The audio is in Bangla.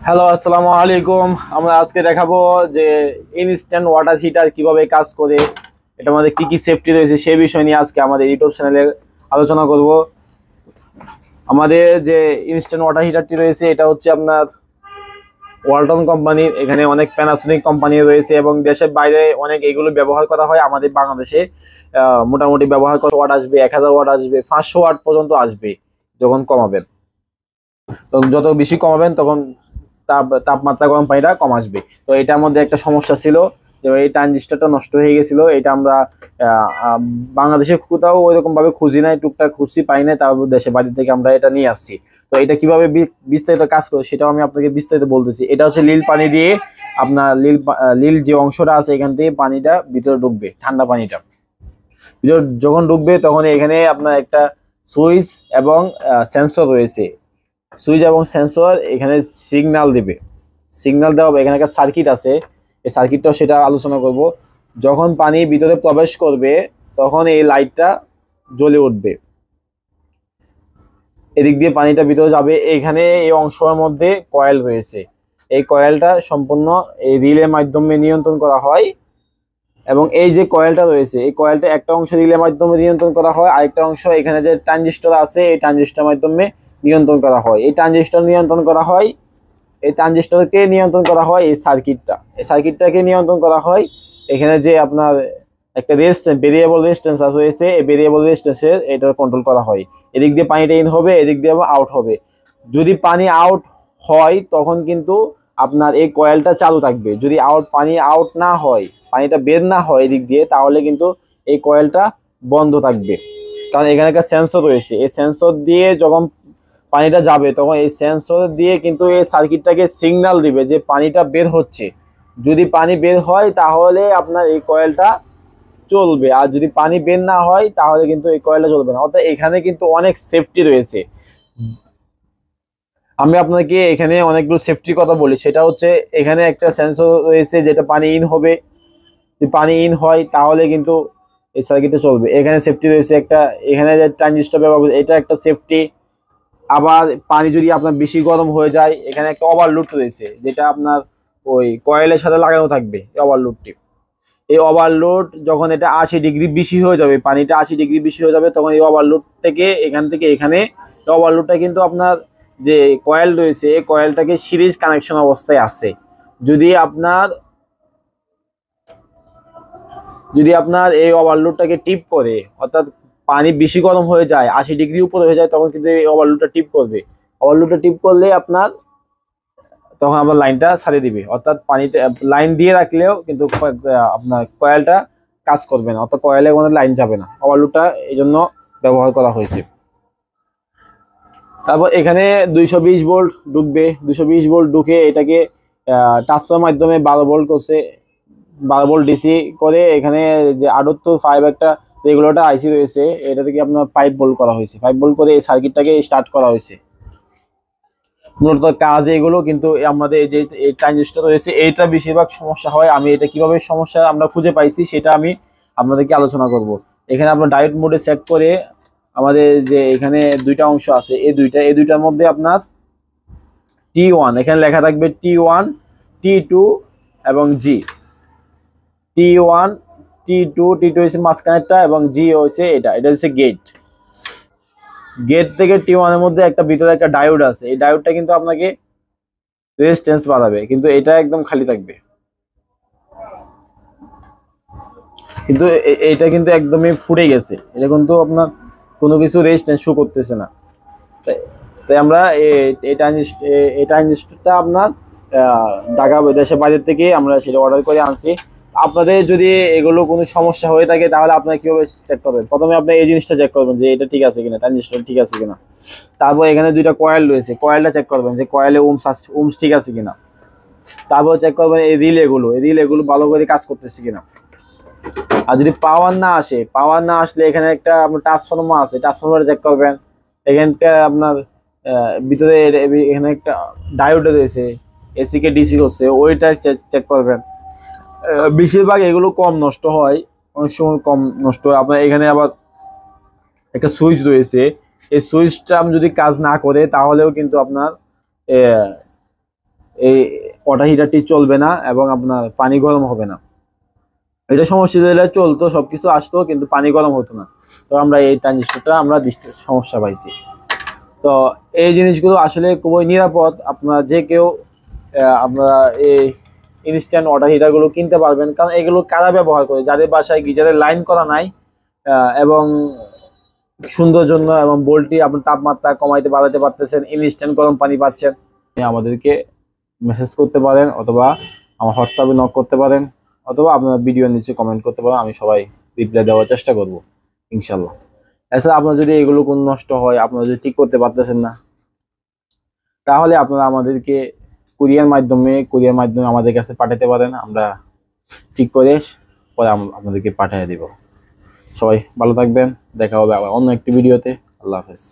হ্যালো, আসসালামু আলাইকুম। আমরা আজকে দেখাবো যে ইনস্ট্যান্ট ওয়াটার হিটার কিভাবে কাজ করে, এটার মধ্যে কি কি সেফটি রয়েছে সেই বিষয় নিয়ে আজকে আমাদের ইউটিউব চ্যানেলে আলোচনা করব। আমাদের যে ইনস্ট্যান্ট ওয়াটার হিটারটি রয়েছে এটা হচ্ছে আপনার ওয়ালটন কোম্পানির। এখানে অনেক প্যানাসোনিক কোম্পানি রয়েছে এবং দেশের বাইরে অনেক এগুলো ব্যবহার করা হয়। আমাদের বাংলাদেশে মোটামুটি ব্যবহার করা ওয়াট আসবে, 1000 ওয়াট আসবে, 500 ওয়াট পর্যন্ত আসবে যখন কমাবেন। তো যত বেশি কমাবেন তখন তাপমাত্রা গরম পানিটা কম আসবে। তো এটার মধ্যে একটা সমস্যা ছিল যে এই ট্রানজিস্টরটা নষ্ট হয়ে গেছিল। এটা আমরা বাংলাদেশে কোথাও ওইরকম ভাবে খুঁজি নাই, টুকটাক খুঁজছি পাই নাই, তারপর দেশে বাড়ি থেকে আমরা এটা নিয়ে আসছি। তো এটা কিভাবে বিস্তারিত কাজ করে সেটাও আমি আপনাকে বিস্তারিত বলতেছি। এটা হচ্ছে লিল পানি দিয়ে আপনার লিল যে অংশটা আছে এখান থেকে পানিটা ভিতরে ঢুকবে, ঠান্ডা পানিটা ভিতরে যখন ঢুকবে তখন এখানে আপনার একটা সুইচ এবং সেন্সর রয়েছে। সুইচ এবং সেন্সর এখানে সিগন্যাল দিবে, সিগন্যাল দেওয়া হবে। এখানে একটা সার্কিট আছে, এই সার্কিটটাও সেটা আলোচনা করব। যখন পানি ভিতরে প্রবেশ করবে তখন এই লাইটটা জ্বলে উঠবে, এদিক দিয়ে পানিটা ভিতরে যাবে। এখানে এই অংশের মধ্যে কয়েল রয়েছে, এই কয়েলটা সম্পূর্ণ এই রিলের মাধ্যমে নিয়ন্ত্রণ করা হয়। এবং এই যে কয়েলটা রয়েছে এই কয়েলটা একটা অংশ রিলের মাধ্যমে নিয়ন্ত্রণ করা হয়, আরেকটা অংশ এখানে যে ট্রানজিস্টর আছে এই ট্রানজিস্টরের মাধ্যমে নিয়ন্ত্রণ করা হয়। এই ট্রানজিস্টর নিয়ন্ত্রণ করা হয়, এই ট্রানজিস্টরকে নিয়ন্ত্রণ করা হয় এই সার্কিটটা, এই সার্কিটটাকে নিয়ন্ত্রণ করা হয়। এখানে যে আপনার একটা রেজিস্ট্যান্স, ভেরিয়েবল রেজিস্ট্যান্স রয়েছে, এই ভেরিয়েবল রেজিস্ট্যান্সে এটা কন্ট্রোল করা হয়। এদিক দিয়ে পানিটা ইন হবে, এদিক দিয়ে আউট হবে। যদি পানি আউট হয় তখন কিন্তু আপনার এই কয়েলটা চালু থাকবে। যদি পানি আউট না হয়, পানিটা বের না হয় এদিক দিয়ে, তাহলে কিন্তু এই কয়েলটা বন্ধ থাকবে। কারণ এখানে একটা সেন্সর রয়েছে, এই সেন্সর দিয়ে যখন পানিটা যাবে তখন এই সেন্সর দিয়ে কিন্তু এই সার্কিটটাকে সিগন্যাল দিবে যে পানিটা বের হচ্ছে। যদি পানি বের হয় তাহলে আপনার এই কয়েলটা চলবে, আর যদি পানি বের না হয় তাহলে কিন্তু এই কয়েলটা চলবে না। অর্থাৎ এখানে কিন্তু অনেক সেফটি রয়েছে। আমি আপনাকে এখানে অনেকগুলো সেফটির কথা বলি। সেটা হচ্ছে এখানে একটা সেন্সর রয়েছে যেটা পানি ইন হবে, যদি পানি ইন হয় তাহলে কিন্তু এই সার্কিটটা চলবে। এখানে সেফটি রয়েছে একটা, এখানে যে ট্রানজিস্টর ব্যবহার করছে এটা একটা সেফটি। আবার পানি যদি আপনার বেশি গরম হয়ে যায় এখানে একটা ওভারলোড রয়েছে যেটা আপনার ওই কয়েলের সাথে লাগানো থাকবে। এই ওভারলোডটি, এই ওভারলোড যখন এটা 80 ডিগ্রি বেশি হয়ে যাবে, পানিটা 80 ডিগ্রি বেশি হয়ে যাবে, তখন এই ওভারলোড থেকে এখান থেকে এখানে ওভারলোডটা কিন্তু আপনার যে কয়েল রয়েছে এই কয়েলটাকে সিরিজ কানেকশন অবস্থায় আছে। যদি আপনার যদি আপনার এই ওভারলোডটাকে টিপ করে, অর্থাৎ পানি বেশি গরম হয়ে যায়, 80 ডিগ্রি উপরে হয়ে যায়, তখন কিন্তু এই ওভারলোডটা টিপ করবে। ওভারলোডটা টিপ করলে আপনার তখন আপনার লাইনটা ছাড়িয়ে দিবে। অর্থাৎ পানিটা লাইন দিয়ে রাখলেও কিন্তু আপনার কয়েলটা কাজ করবে না, অর্থাৎ কয়েলে কোনো লাইন যাবে না। ওভারলোডটা এই জন্য ব্যবহার করা হয়েছে। তারপর এখানে 220 ভোল্ট ঢুকবে, 220 ভোল্ট ঢুকে এটাকে ট্রান্সফারের মাধ্যমে 12 ভোল্ট করছে, 12 ভোল্ট ডিসি করে। এখানে যে 885 একটা রেগুলেটর আইসি রয়েছে, এটা থেকে আপনার 5 ভোল্ট করা হয়েছে। 5 ভোল্ট করে এই সার্কিটটাকে স্টার্ট করা হয়েছে। মূলত কাজ এগুলো, কিন্তু আমাদের এই যে এই ট্রানজিস্টর রয়েছে এইটা বেশিরভাগ সমস্যা হয়। আমি এটা কিভাবে সমস্যা আমরা খুঁজে পাইছি সেটা আমি আপনাদেরকে আলোচনা করব। এখানে আপনার ডায়োড মোডে সেট করে আমাদের যে এখানে দুইটা অংশ আছে, এই দুইটার মধ্যে আপনার T1 এখানে লেখা থাকবে, T1, T2 এবং জি। T1, T2 হচ্ছে মাঝখানেরটা এবং জি হচ্ছে এটা হচ্ছে গেট। গেট থেকে T1 এর মধ্যে একটা ভিতরে একটা ডায়োড আছে, এই ডায়োডটা কিন্তু আপনাকে রেজিস্ট্যান্স বাড়াবে, কিন্তু এটা একদম খালি থাকবে। কিন্তু এটা কিন্তু একদমই ফুটে গেছে, এটা কিন্তু আপনার কোনো কিছু রেজিস্ট্যান্স শো করতেছে না। তাই আমরা এই ট্রানজিস্টরটা আপনার ঢাকা দেশের বাইরের থেকে আমরা সেটা অর্ডার করে আনছি। আপনাদের যদি এগুলো কোনো সমস্যা হয়ে থাকে তাহলে আপনারা কিভাবে চেক করবেন? প্রথমে আপনি এই জিনিসটা চেক করবেন যে এটা ঠিক আছে কিনা, ট্রানজিস্টর ঠিক আছে কিনা। তারপর এখানে দুইটা কয়েল রয়েছে, কয়েলটা চেক করবেন যে কয়েলে ওমস ঠিক আছে কিনা। তারপর চেক করবেন এই রিলেগুলো ভালো করে কাজ করতেছে কিনা। আর যদি পাওয়ার না আসে, পাওয়ার না আসলে এখানে একটা আপনার ট্রান্সফরমার আছে, ট্রান্সফরমার চেক করবেন। এখানটা আপনার ভিতরে এখানে একটা ডায়োড রয়েছে, এসি কে ডিসি করছে, ওইটা চেক করবেন। বেশিরভাগ এগুলো কম নষ্ট হয়, অনেক সময় কম নষ্ট হয়। আপনার এখানে আবার একটা সুইচ রয়েছে, এই সুইচটা যদি কাজ না করে তাহলেও কিন্তু আপনার এই ওয়াটার হিটারটি চলবে না এবং আপনার পানি গরম হবে না। এটা সমস্যা হলে চলতো, সবকিছু আসতো, কিন্তু পানি গরম হতো না। তো আমরা এই ট্রানজিস্টরটা আমরা সমস্যা পাইছি। তো এই জিনিসগুলো আসলে খুবই নিরাপদ। আপনারা যে কেউ আপনারা এই ইনস্ট্যান্ট ওয়াটার হিটারগুলো কিনতে পারবেন, কারণ এগুলো কারা ব্যবহার করে, যাদের বাসায় গিজারের লাইন করা নাই এবং সুন্দর জন্য এবং ভোল্টেজ আপনার তাপমাত্রা কমাইতে বাড়াতে পারতেছেন, ইনস্ট্যান্ট গরম পানি পাচ্ছেন, আমাদেরকে মেসেজ করতে পারেন অথবা আমার হোয়াটসঅ্যাপে নক করতে পারেন অথবা আপনারা ভিডিও নিচে কমেন্ট করতে পারেন। আমি সবাই রিপ্লাই দেওয়ার চেষ্টা করব ইনশাল্লাহ। এছাড়া আপনার যদি এগুলো কোন নষ্ট হয়, আপনারা যদি ঠিক করতে পারতেছেন না, তাহলে আপনারা আমাদেরকে কুরিয়ার মাধ্যমে আমাদের কাছে পাঠাতে পারেন। আমরা ঠিক করে পরে আপনাদেরকে পাঠিয়ে দিব। সবাই ভালো থাকবেন, দেখা হবে আবার অন্য একটি ভিডিওতে। আল্লাহ হাফেজ।